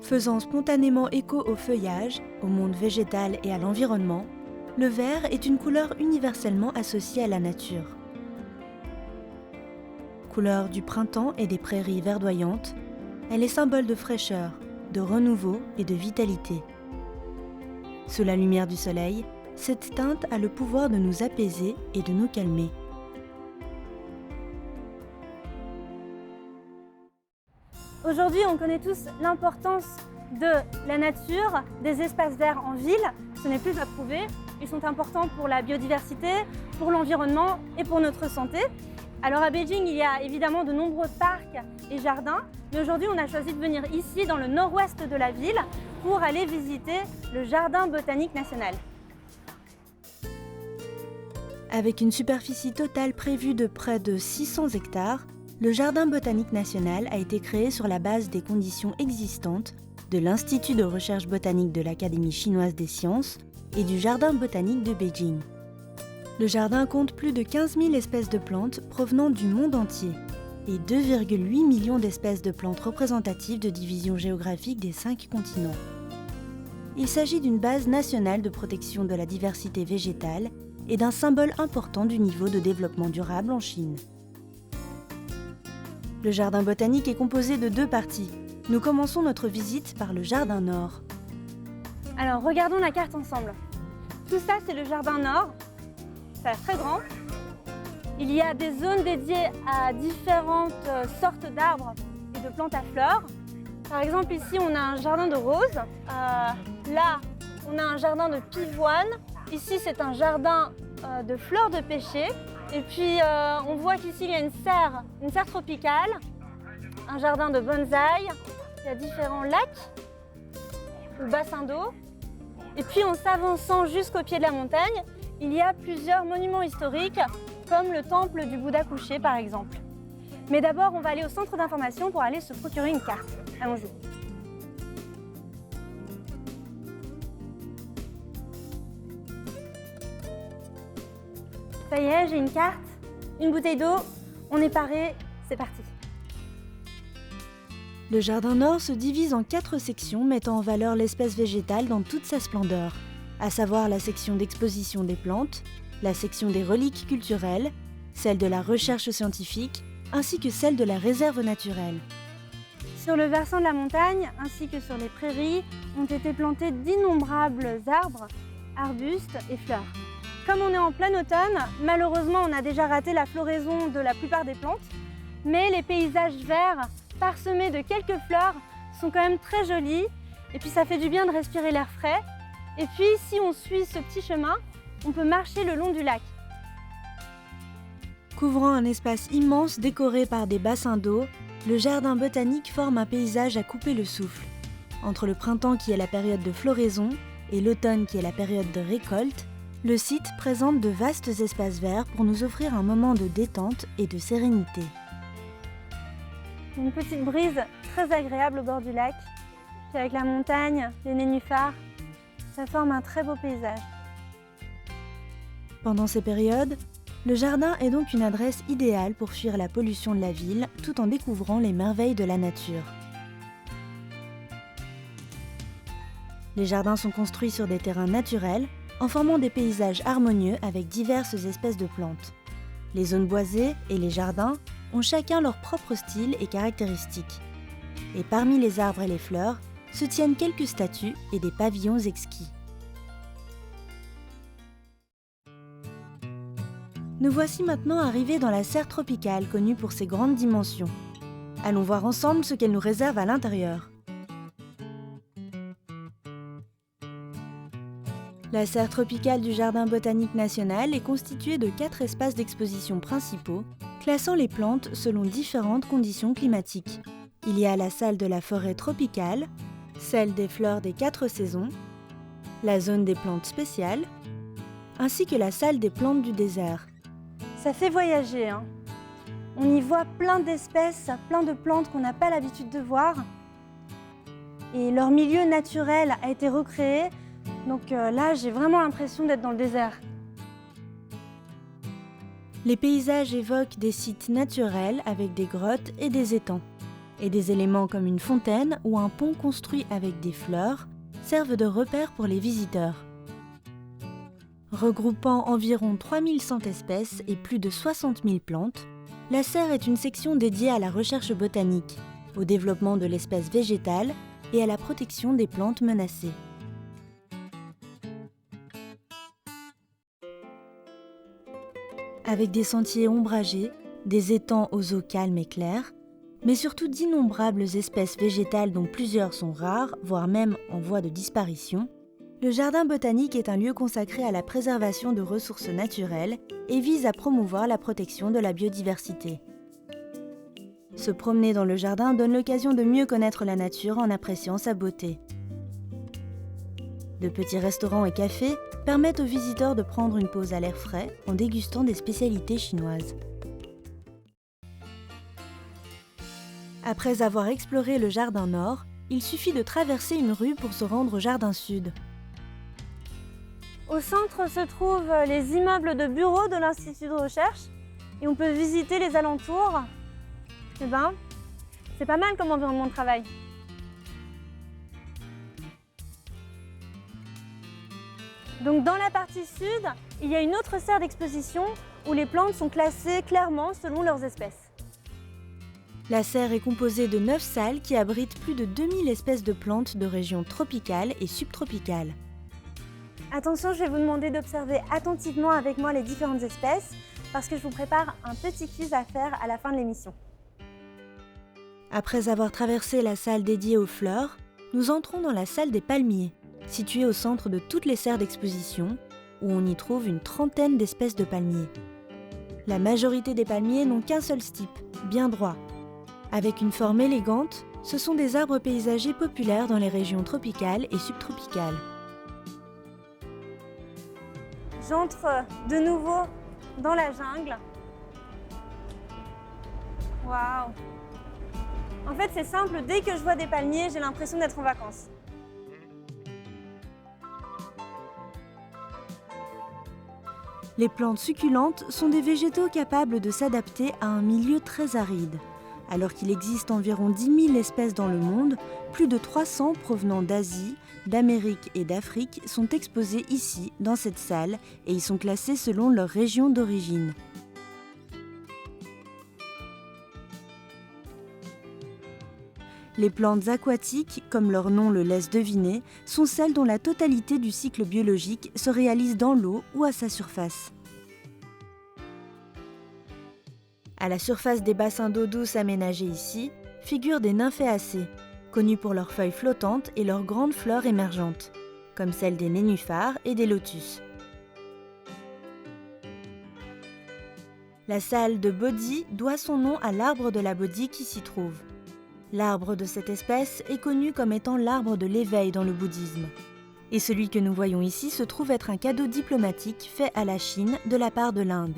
Faisant spontanément écho au feuillage, au monde végétal et à l'environnement, le vert est une couleur universellement associée à la nature. Couleur du printemps et des prairies verdoyantes, elle est symbole de fraîcheur, de renouveau et de vitalité. Sous la lumière du soleil, cette teinte a le pouvoir de nous apaiser et de nous calmer. Aujourd'hui, on connaît tous l'importance de la nature, des espaces verts en ville. Ce n'est plus à prouver. Ils sont importants pour la biodiversité, pour l'environnement et pour notre santé. Alors à Beijing, il y a évidemment de nombreux parcs et jardins, mais aujourd'hui on a choisi de venir ici dans le nord-ouest de la ville pour aller visiter le Jardin botanique national. Avec une superficie totale prévue de près de 600 hectares, le Jardin botanique national a été créé sur la base des conditions existantes de l'Institut de recherche botanique de l'Académie chinoise des sciences et du Jardin botanique de Beijing. Le jardin compte plus de 15 000 espèces de plantes provenant du monde entier et 2,8 millions d'espèces de plantes représentatives de divisions géographiques des 5 continents. Il s'agit d'une base nationale de protection de la diversité végétale et d'un symbole important du niveau de développement durable en Chine. Le jardin botanique est composé de 2 parties. Nous commençons notre visite par le jardin nord. Alors regardons la carte ensemble. Tout ça, c'est le jardin nord. C'est très grand. Il y a des zones dédiées à différentes sortes d'arbres et de plantes à fleurs. Par exemple, ici, on a un jardin de roses. Là, on a un jardin de pivoine. Ici, c'est un jardin de fleurs de pêcher. Et puis, on voit qu'ici, il y a une serre tropicale, un jardin de bonsaï. Il y a différents lacs ou bassins d'eau. Et puis, en s'avançant jusqu'au pied de la montagne, il y a plusieurs monuments historiques, comme le temple du Bouddha couché, par exemple. Mais d'abord, on va aller au centre d'information pour aller se procurer une carte. Allons-y. Ça y est, j'ai une carte, une bouteille d'eau, on est paré, c'est parti. Le jardin nord se divise en 4 sections mettant en valeur l'espèce végétale dans toute sa splendeur, à savoir la section d'exposition des plantes, la section des reliques culturelles, celle de la recherche scientifique, ainsi que celle de la réserve naturelle. Sur le versant de la montagne, ainsi que sur les prairies, ont été plantés d'innombrables arbres, arbustes et fleurs. Comme on est en plein automne, malheureusement on a déjà raté la floraison de la plupart des plantes, mais les paysages verts, parsemés de quelques fleurs, sont quand même très jolis, et puis ça fait du bien de respirer l'air frais. Et puis, si on suit ce petit chemin, on peut marcher le long du lac. Couvrant un espace immense décoré par des bassins d'eau, le jardin botanique forme un paysage à couper le souffle. Entre le printemps qui est la période de floraison et l'automne qui est la période de récolte, le site présente de vastes espaces verts pour nous offrir un moment de détente et de sérénité. Une petite brise très agréable au bord du lac, puis avec la montagne, les nénuphars. Ça forme un très beau paysage. Pendant ces périodes, le jardin est donc une adresse idéale pour fuir la pollution de la ville tout en découvrant les merveilles de la nature. Les jardins sont construits sur des terrains naturels en formant des paysages harmonieux avec diverses espèces de plantes. Les zones boisées et les jardins ont chacun leur propre style et caractéristiques. Et parmi les arbres et les fleurs, se tiennent quelques statues et des pavillons exquis. Nous voici maintenant arrivés dans la serre tropicale connue pour ses grandes dimensions. Allons voir ensemble ce qu'elle nous réserve à l'intérieur. La serre tropicale du Jardin botanique national est constituée de 4 espaces d'exposition principaux, classant les plantes selon différentes conditions climatiques. Il y a la salle de la forêt tropicale, celle des fleurs des 4 saisons, la zone des plantes spéciales, ainsi que la salle des plantes du désert. Ça fait voyager, hein. On y voit plein d'espèces, plein de plantes qu'on n'a pas l'habitude de voir. Et leur milieu naturel a été recréé. Donc là, j'ai vraiment l'impression d'être dans le désert. Les paysages évoquent des sites naturels avec des grottes et des étangs. et des éléments comme une fontaine ou un pont construit avec des fleurs servent de repères pour les visiteurs. Regroupant environ 3100 espèces et plus de 60 000 plantes, la serre est une section dédiée à la recherche botanique, au développement de l'espèce végétale et à la protection des plantes menacées. Avec des sentiers ombragés, des étangs aux eaux calmes et claires, mais surtout d'innombrables espèces végétales dont plusieurs sont rares, voire même en voie de disparition, le jardin botanique est un lieu consacré à la préservation de ressources naturelles et vise à promouvoir la protection de la biodiversité. Se promener dans le jardin donne l'occasion de mieux connaître la nature en appréciant sa beauté. De petits restaurants et cafés permettent aux visiteurs de prendre une pause à l'air frais en dégustant des spécialités chinoises. Après avoir exploré le jardin nord, il suffit de traverser une rue pour se rendre au jardin sud. Au centre se trouvent les immeubles de bureaux de l'Institut de recherche et on peut visiter les alentours. C'est pas mal comme environnement de travail. Donc dans la partie sud, il y a une autre serre d'exposition où les plantes sont classées clairement selon leurs espèces. La serre est composée de 9 salles qui abritent plus de 2000 espèces de plantes de régions tropicales et subtropicales. Attention, je vais vous demander d'observer attentivement avec moi les différentes espèces parce que je vous prépare un petit quiz à faire à la fin de l'émission. Après avoir traversé la salle dédiée aux fleurs, nous entrons dans la salle des palmiers, située au centre de toutes les serres d'exposition, où on y trouve une trentaine d'espèces de palmiers. La majorité des palmiers n'ont qu'un seul stipe, bien droit. Avec une forme élégante, ce sont des arbres paysagers populaires dans les régions tropicales et subtropicales. J'entre de nouveau dans la jungle. Waouh! En fait, c'est simple, dès que je vois des palmiers, j'ai l'impression d'être en vacances. Les plantes succulentes sont des végétaux capables de s'adapter à un milieu très aride. Alors qu'il existe environ 10 000 espèces dans le monde, plus de 300 provenant d'Asie, d'Amérique et d'Afrique sont exposées ici, dans cette salle, et y sont classées selon leur région d'origine. Les plantes aquatiques, comme leur nom le laisse deviner, sont celles dont la totalité du cycle biologique se réalise dans l'eau ou à sa surface. À la surface des bassins d'eau douce aménagés ici, figurent des nymphéacées, connues pour leurs feuilles flottantes et leurs grandes fleurs émergentes, comme celles des nénuphars et des lotus. La salle de Bodhi doit son nom à l'arbre de la Bodhi qui s'y trouve. L'arbre de cette espèce est connu comme étant l'arbre de l'éveil dans le bouddhisme. Et celui que nous voyons ici se trouve être un cadeau diplomatique fait à la Chine de la part de l'Inde.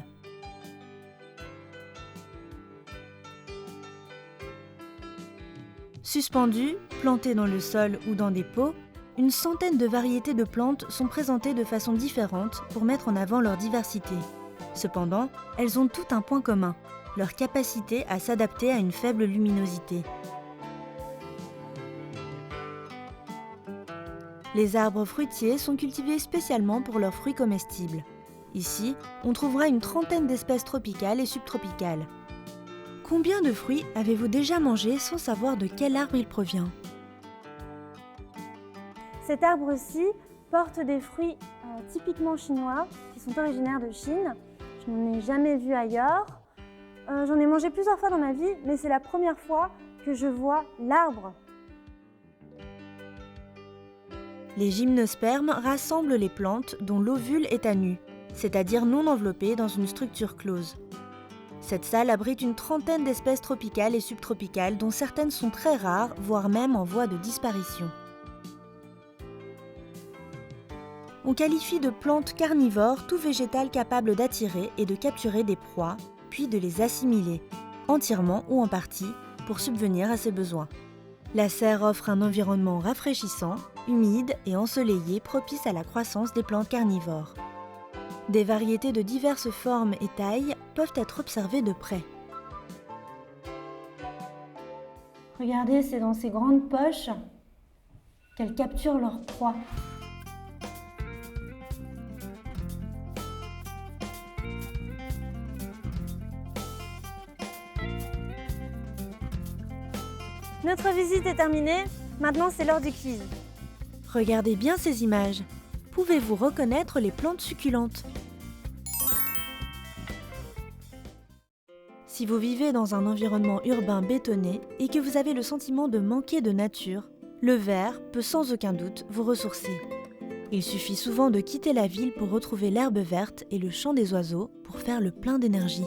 Suspendues, plantées dans le sol ou dans des pots, une centaine de variétés de plantes sont présentées de façon différente pour mettre en avant leur diversité. Cependant, elles ont tout un point commun, leur capacité à s'adapter à une faible luminosité. Les arbres fruitiers sont cultivés spécialement pour leurs fruits comestibles. Ici, on trouvera une trentaine d'espèces tropicales et subtropicales. Combien de fruits avez-vous déjà mangé sans savoir de quel arbre il provient ? Cet arbre-ci porte des fruits typiquement chinois qui sont originaires de Chine. Je n'en ai jamais vu ailleurs. J'en ai mangé plusieurs fois dans ma vie, mais c'est la première fois que je vois l'arbre. Les gymnospermes rassemblent les plantes dont l'ovule est à nu, c'est-à-dire non enveloppé dans une structure close. Cette salle abrite une trentaine d'espèces tropicales et subtropicales dont certaines sont très rares, voire même en voie de disparition. On qualifie de plantes carnivores tout végétal capable d'attirer et de capturer des proies, puis de les assimiler, entièrement ou en partie, pour subvenir à ses besoins. La serre offre un environnement rafraîchissant, humide et ensoleillé propice à la croissance des plantes carnivores. Des variétés de diverses formes et tailles peuvent être observées de près. Regardez, c'est dans ces grandes poches qu'elles capturent leur proie. Notre visite est terminée, maintenant c'est l'heure du quiz. Regardez bien ces images. Pouvez-vous reconnaître les plantes succulentes? Si vous vivez dans un environnement urbain bétonné et que vous avez le sentiment de manquer de nature, le vert peut sans aucun doute vous ressourcer. Il suffit souvent de quitter la ville pour retrouver l'herbe verte et le chant des oiseaux pour faire le plein d'énergie.